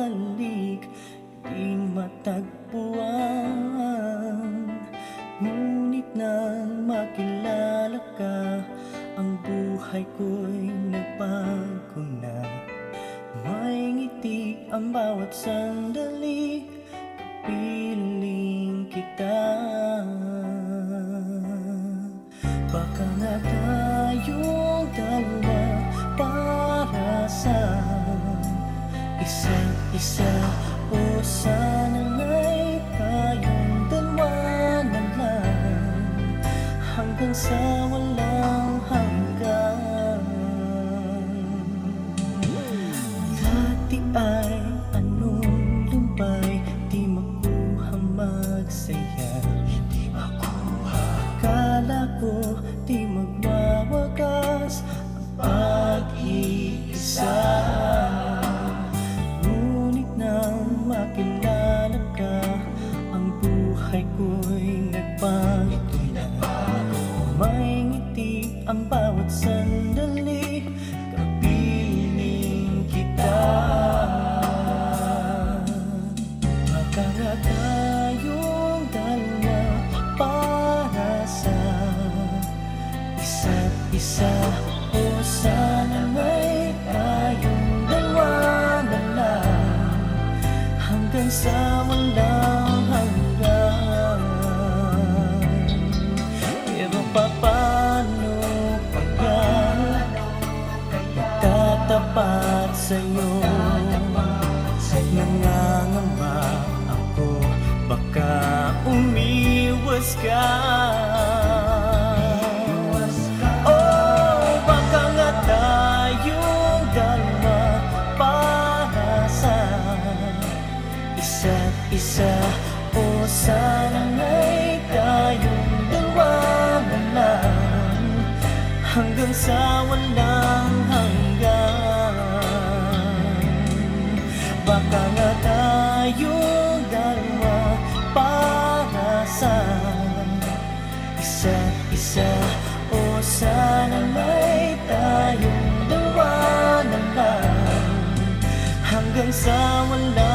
makabalik, di matagpuan. Ngunit nang makilala ka, ang buhay ko'y nagbago na. May ngiti ang bawat sandali, kapiling kita. Baka nga tayong dalawa para sa isa't isa, o sana'y tayong dalawa na lang hanggang sa walang hanggan. Dati ay anong lumbay, di makuha magsaya. Akala ko di magwawagas ang pag-iisa. Ngunit nang makilala ka, ang buhay ko'y nagbago na. May ngiti ang bawat sandali, kapiling kita. Baka nga tayong dalawa para sa isa't isa, o sana'y tayong dalawa na lang hanggang sa walang hanggan. Pero paano kaya magtatapat sa'yo? Nangangamba ako, baka umiwas ka. Oh, baka nga tayong dalawa para sa isa't isa, o sana'y tayong dalawa na lang hanggang sa walang hanggan. Baka nga tayong dalawa para sa isa't isa, o sana'y tayong dalawa na lang hanggang sa walang